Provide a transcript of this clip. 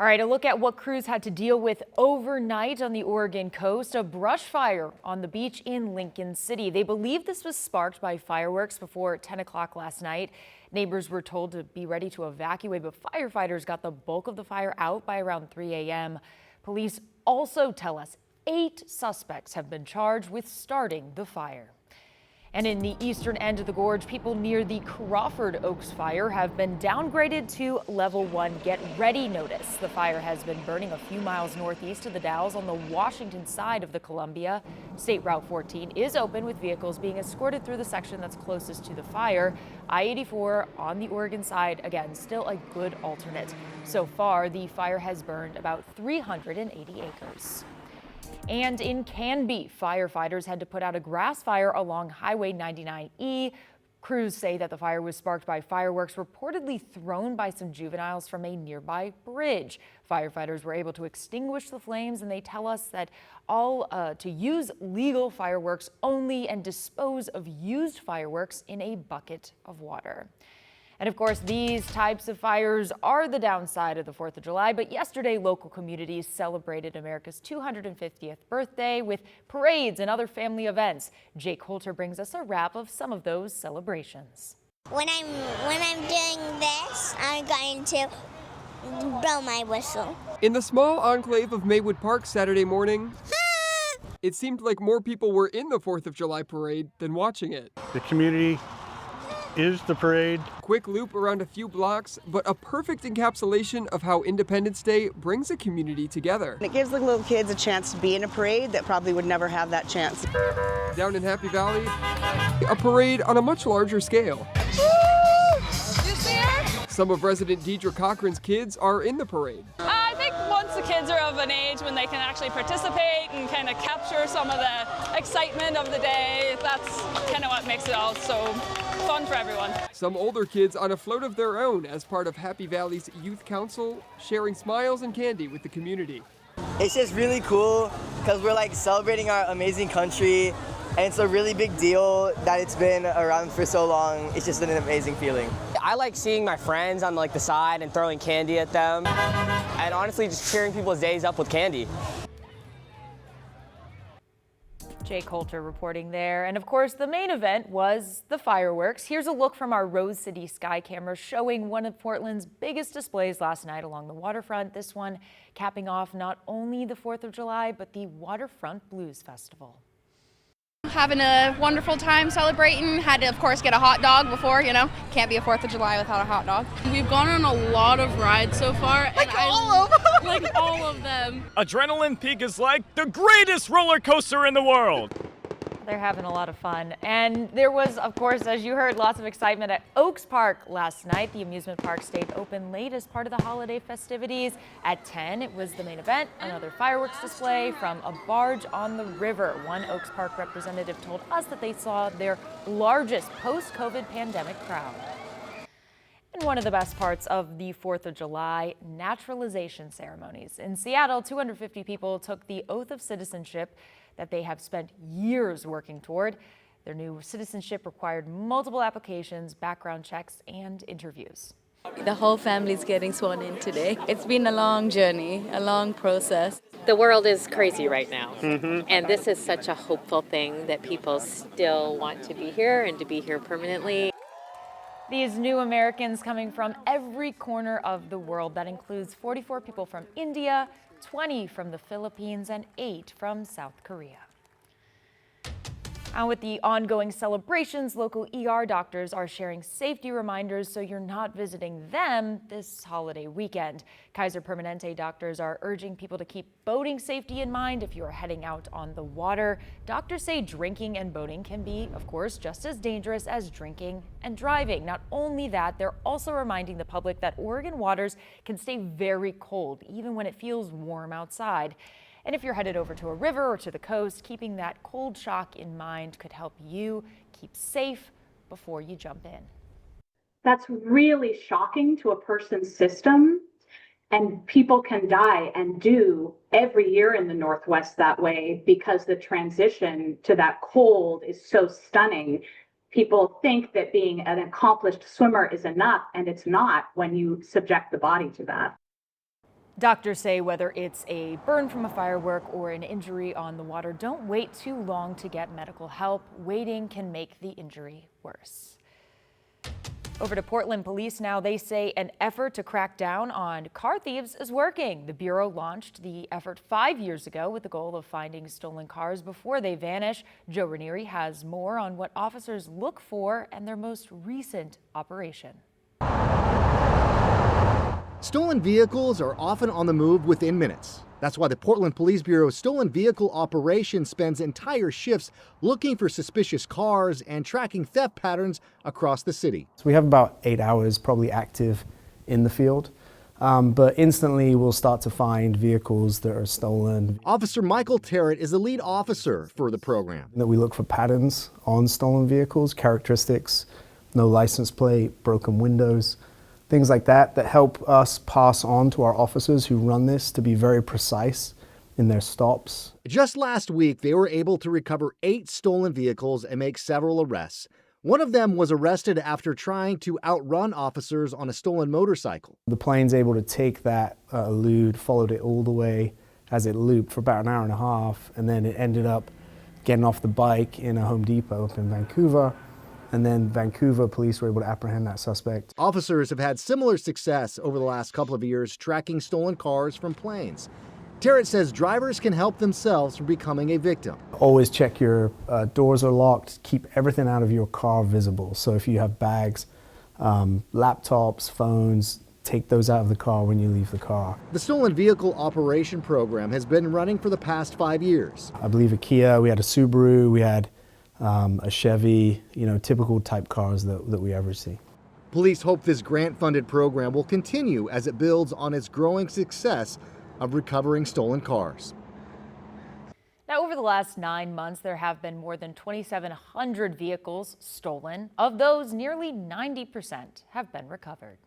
All right, a look at what crews had to deal with overnight on the Oregon coast. A brush fire on the beach in Lincoln City. They believe this was sparked by fireworks before 10 o'clock last night. Neighbors were told to be ready to evacuate, but firefighters got the bulk of the fire out by around 3 a.m. Police also tell us 8 suspects have been charged with starting the fire. And in the eastern end of the gorge, people near the Crawford Oaks fire have been downgraded to level 1 get ready notice. The fire has been burning a few miles northeast of the Dalles on the Washington side of the Columbia. State Route 14 is open with vehicles being escorted through the section that's closest to the fire. I-84 on the Oregon side, again, still a good alternate. So far, the fire has burned about 380 acres. And in Canby, firefighters had to put out a grass fire along Highway 99E. Crews say that the fire was sparked by fireworks reportedly thrown by some juveniles from a nearby bridge. Firefighters were able to extinguish the flames, and they tell us that to use legal fireworks only and dispose of used fireworks in a bucket of water. And of course, these types of fires are the downside of the 4th of July. But yesterday, local communities celebrated America's 250th birthday with parades and other family events. Jake Holter brings us a wrap of some of those celebrations. When I'm doing this, I'm going to blow my whistle. In the small enclave of Maywood Park Saturday morning, it seemed like more people were in the 4th of July parade than watching it. The community is the parade. Quick loop around a few blocks, but a perfect encapsulation of how Independence Day brings a community together. It gives the little kids a chance to be in a parade that probably would never have that chance. Down in Happy Valley, a parade on a much larger scale. Some of resident Deidre Cochran's kids are in the parade. I think once the kids are of an age when they can actually participate and kind of capture some of the excitement of the day, that's kind of what makes it all so fun for everyone. Some older kids on a float of their own as part of Happy Valley's Youth Council, sharing smiles and candy with the community. It's just really cool because we're like celebrating our amazing country, and it's a really big deal that it's been around for so long. It's just an amazing feeling. I like seeing my friends on like the side and throwing candy at them, and honestly just cheering people's days up with candy. Jake Holter reporting there. And of course, the main event was the fireworks. Here's a look from our Rose City Sky camera showing one of Portland's biggest displays last night along the waterfront. This one capping off not only the 4th of July, but the Waterfront Blues Festival. Having a wonderful time celebrating. Had to, of course, get a hot dog before, can't be a 4th of July without a hot dog. We've gone on a lot of rides so far. Like all of them. Like all of them. Adrenaline Peak is like the greatest roller coaster in the world. They're having a lot of fun. And there was, of course, as you heard, lots of excitement at Oaks Park last night. The amusement park stayed open late as part of the holiday festivities. At 10, it was the main event, another fireworks display from a barge on the river. One Oaks Park representative told us that they saw their largest post-COVID pandemic crowd. And one of the best parts of the 4th of July, naturalization ceremonies. In Seattle, 250 people took the oath of citizenship that they have spent years working toward. Their new citizenship required multiple applications, background checks, and interviews. The whole family's getting sworn in today. It's been a long journey, a long process. The world is crazy right now, and this is such a hopeful thing that people still want to be here and to be here permanently. These new Americans coming from every corner of the world. That includes 44 people from India, 20 from the Philippines, and 8 from South Korea. And with the ongoing celebrations, local ER doctors are sharing safety reminders so you're not visiting them this holiday weekend. Kaiser Permanente doctors are urging people to keep boating safety in mind if you are heading out on the water. Doctors say drinking and boating can be, of course, just as dangerous as drinking and driving. Not only that, they're also reminding the public that Oregon waters can stay very cold, even when it feels warm outside. And if you're headed over to a river or to the coast, keeping that cold shock in mind could help you keep safe before you jump in. That's really shocking to a person's system, and people can die and do every year in the Northwest that way because the transition to that cold is so stunning. People think that being an accomplished swimmer is enough, and it's not when you subject the body to that. Doctors say whether it's a burn from a firework or an injury on the water, don't wait too long to get medical help. Waiting can make the injury worse. Over to Portland police now. They say an effort to crack down on car thieves is working. The Bureau launched the effort 5 years ago with the goal of finding stolen cars before they vanish. Joe Ranieri has more on what officers look for and their most recent operation. Stolen vehicles are often on the move within minutes. That's why the Portland Police Bureau's Stolen Vehicle Operation spends entire shifts looking for suspicious cars and tracking theft patterns across the city. So we have about 8 hours probably active in the field, but instantly we'll start to find vehicles that are stolen. Officer Michael Terrett is the lead officer for the program. That we look for patterns on stolen vehicles, characteristics, no license plate, broken windows, things like that help us pass on to our officers who run this to be very precise in their stops. Just last week, they were able to recover 8 stolen vehicles and make several arrests. One of them was arrested after trying to outrun officers on a stolen motorcycle. The plane's able to take that elude, followed it all the way as it looped for about an hour and a half, and then it ended up getting off the bike in a Home Depot up in Vancouver. And then Vancouver police were able to apprehend that suspect. Officers have had similar success over the last couple of years tracking stolen cars from planes. Terrett says drivers can help themselves from becoming a victim. Always check your doors are locked. Keep everything out of your car visible. So if you have bags, laptops, phones, take those out of the car when you leave the car. The Stolen Vehicle Operation program has been running for the past 5 years. I believe a Kia, we had a Subaru, we had a Chevy, typical type cars that we ever see. Police hope this grant-funded program will continue as it builds on its growing success of recovering stolen cars. Now, over the last 9 months, there have been more than 2,700 vehicles stolen. Of those, nearly 90% have been recovered.